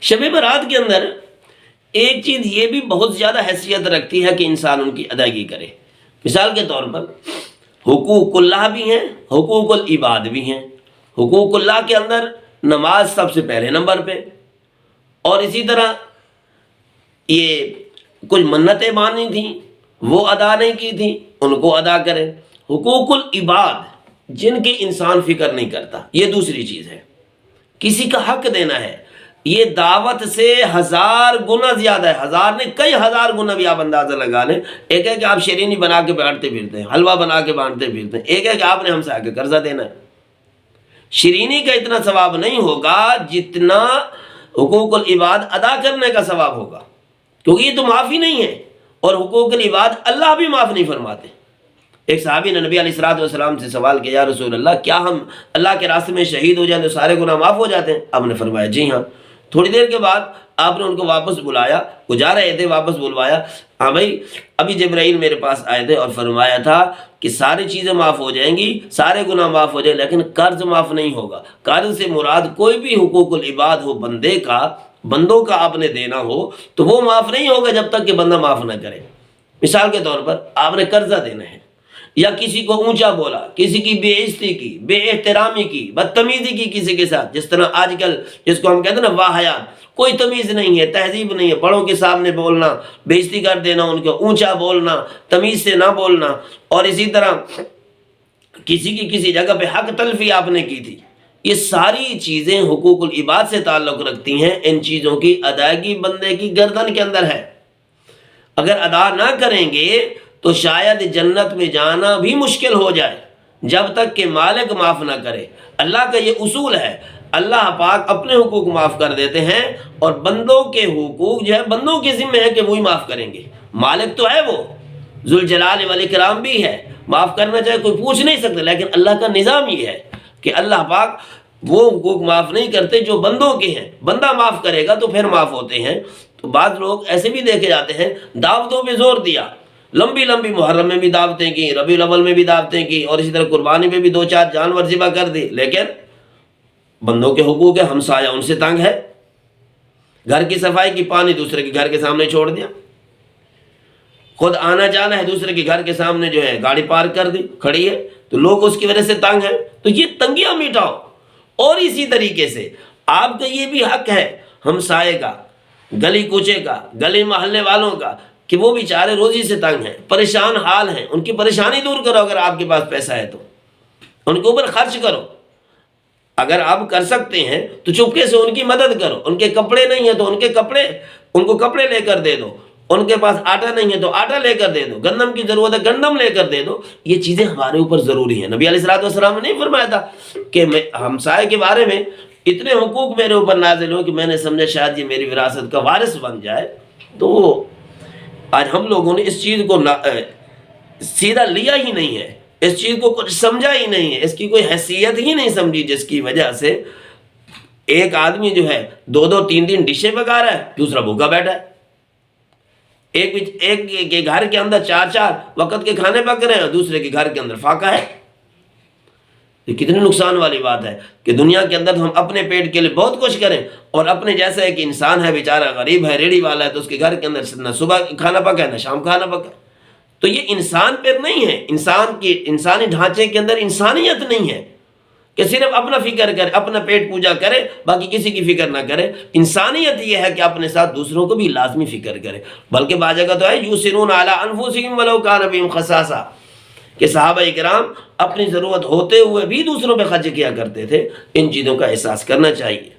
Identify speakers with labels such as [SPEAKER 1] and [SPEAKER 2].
[SPEAKER 1] شب برات کے اندر ایک چیز یہ بھی بہت زیادہ حیثیت رکھتی ہے کہ انسان ان کی ادائیگی کرے۔ مثال کے طور پر حقوق اللہ بھی ہیں، حقوق العباد بھی ہیں۔ حقوق اللہ کے اندر نماز سب سے پہلے نمبر پہ، اور اسی طرح یہ کچھ منتیں مانی تھیں وہ ادا نہیں کی تھیں، ان کو ادا کریں۔ حقوق العباد جن کی انسان فکر نہیں کرتا، یہ دوسری چیز ہے۔ کسی کا حق دینا ہے، یہ دعوت سے 1000 گنا زیادہ ہے، 1000 نہیں کئی ہزار گنا بھی آپ اندازہ لگا لیں۔ ایک ہے کہ آپ شیرینی بنا کے بانٹتے پھرتے ہیں، حلوہ بنا کے بانٹتے پھرتے ہیں، ایک ہے کہ آپ نے ہمسایہ کا قرضہ دینا ہے۔ شیرینی کا اتنا ثواب نہیں ہوگا جتنا حقوق العباد ادا کرنے کا ثواب ہوگا، کیونکہ یہ تو معافی نہیں ہے، اور حقوق العباد اللہ بھی معاف نہیں فرماتے۔ ایک صحابی نے نبی علیہ السلام سے سوال کیا، یا رسول اللہ کیا ہم اللہ کے راستے میں شہید ہو جائیں تو سارے گناہ معاف ہو جاتے ہیں؟ آپ نے فرمایا جی ہاں۔ تھوڑی دیر کے بعد آپ نے ان کو واپس بلایا، وہ جا رہے تھے، واپس بلوایا، ہاں بھائی ابھی جبرائیل میرے پاس آئے تھے اور فرمایا تھا کہ ساری چیزیں معاف ہو جائیں گی، سارے گناہ معاف ہو جائیں، لیکن قرض معاف نہیں ہوگا۔ قرض سے مراد کوئی بھی حقوق العباد ہو، بندوں کا آپ نے دینا ہو تو وہ معاف نہیں ہوگا جب تک کہ بندہ معاف نہ کرے۔ مثال کے طور پر آپ نے قرضہ دینا ہے، یا کسی کو اونچا بولا، کسی کی بے عزتی کی، بے احترامی کی، بدتمیزی کی کسی کے ساتھ، جس طرح آج کل جس کو ہم کہتے ہیں نا واہیات، کوئی تمیز نہیں ہے، تہذیب نہیں ہے، بڑوں کے سامنے بولنا، بے عزتی کر دینا، ان کو اونچا بولنا، تمیز سے نہ بولنا، اور اسی طرح کسی کی کسی جگہ پہ حق تلفی آپ نے کی تھی، یہ ساری چیزیں حقوق العباد سے تعلق رکھتی ہیں۔ ان چیزوں کی ادائیگی بندے کی گردن کے اندر ہے۔ اگر ادا نہ کریں گے تو شاید جنت میں جانا بھی مشکل ہو جائے جب تک کہ مالک معاف نہ کرے۔ اللہ کا یہ اصول ہے، اللہ پاک اپنے حقوق معاف کر دیتے ہیں، اور بندوں کے حقوق جو ہے بندوں کے ذمہ ہے کہ وہی معاف کریں گے۔ مالک تو ہے وہ ذوالجلال والاکرام بھی ہے، معاف کرنا چاہے کوئی پوچھ نہیں سکتا، لیکن اللہ کا نظام یہ ہے کہ اللہ پاک وہ حقوق معاف نہیں کرتے جو بندوں کے ہیں، بندہ معاف کرے گا تو پھر معاف ہوتے ہیں۔ تو بعض لوگ ایسے بھی دیکھے جاتے ہیں، دعوتوں پہ زور دیا، لمبی محرم میں بھی دعوتیں کی، ربیع الاول میں بھی دعوتیں کی، اور اسی طرح قربانی پہ بھی 2-4 جانور ذبح کر دی، لیکن بندوں کے حقوق ہے، ہمسایہ ان سے تنگ ہے، گھر کی صفائی کی، پانی دوسرے کے گھر کے سامنے چھوڑ دیا، خود آنا جانا ہے دوسرے کے گھر کے سامنے جو ہے گاڑی پارک کر دی کھڑی ہے، تو لوگ اس کی وجہ سے تنگ ہیں۔ تو یہ تنگیاں مٹاؤ۔ اور اسی طریقے سے آپ کا یہ بھی حق ہے ہمسائے کا، گلی کوچے کا، گلی محلے والوں کا، کہ وہ بیچارے روزی سے تنگ ہیں، پریشان حال ہیں، ان کی پریشانی دور کرو۔ اگر آپ کے پاس پیسہ ہے تو ان کے اوپر خرچ کرو، اگر آپ کر سکتے ہیں تو چپکے سے ان کی مدد کرو۔ ان کے کپڑے نہیں ہیں تو ان کو کپڑے لے کر دے دو، ان کے پاس آٹا نہیں ہے تو آٹا لے کر دے دو، گندم کی ضرورت ہے گندم لے کر دے دو۔ یہ چیزیں ہمارے اوپر ضروری ہیں۔ نبی علیہ السلام نے نہیں فرمایا تھا کہ میں ہمسائے کے بارے میں اتنے حقوق میرے اوپر نازل ہوں کہ میں نے سمجھا شاید یہ میری وراثت کا وارث بن جائے؟ تو آج ہم لوگوں نے اس چیز کو سیدھا لیا ہی نہیں ہے، اس چیز کو کچھ سمجھا ہی نہیں ہے، اس کی کوئی حیثیت ہی نہیں سمجھی، جس کی وجہ سے ایک آدمی جو ہے 2-2 3 ڈشیں پکا رہا ہے، دوسرا بھوکا بیٹھا ہے۔ ایک کے گھر کے اندر 4 وقت کے کھانے پک رہے ہیں، دوسرے کے گھر کے اندر فاقہ ہے۔ یہ کتنی نقصان والی بات ہے کہ دنیا کے اندر ہم اپنے پیٹ کے لیے بہت کچھ کریں، اور اپنے جیسا ایک انسان ہے بیچارہ غریب ہے، ریڑھی والا ہے، تو اس کے گھر کے اندر نہ صبح کھانا پکا ہے نہ شام کھانا پکا ہے۔ تو یہ انسان پر نہیں ہے، انسانی ڈھانچے کے اندر انسانیت نہیں ہے کہ صرف اپنا فکر کرے، اپنا پیٹ پوجا کرے، باقی کسی کی فکر نہ کرے۔ انسانیت یہ ہے کہ اپنے ساتھ دوسروں کو بھی لازمی فکر کرے، بلکہ بعض جگہ تو ہے یوسرون علی انفسہم ولو کان بہم خصاصہ، کہ صحابہ کرام اپنی ضرورت ہوتے ہوئے بھی دوسروں پہ خرچ کیا کرتے تھے۔ ان چیزوں کا احساس کرنا چاہیے۔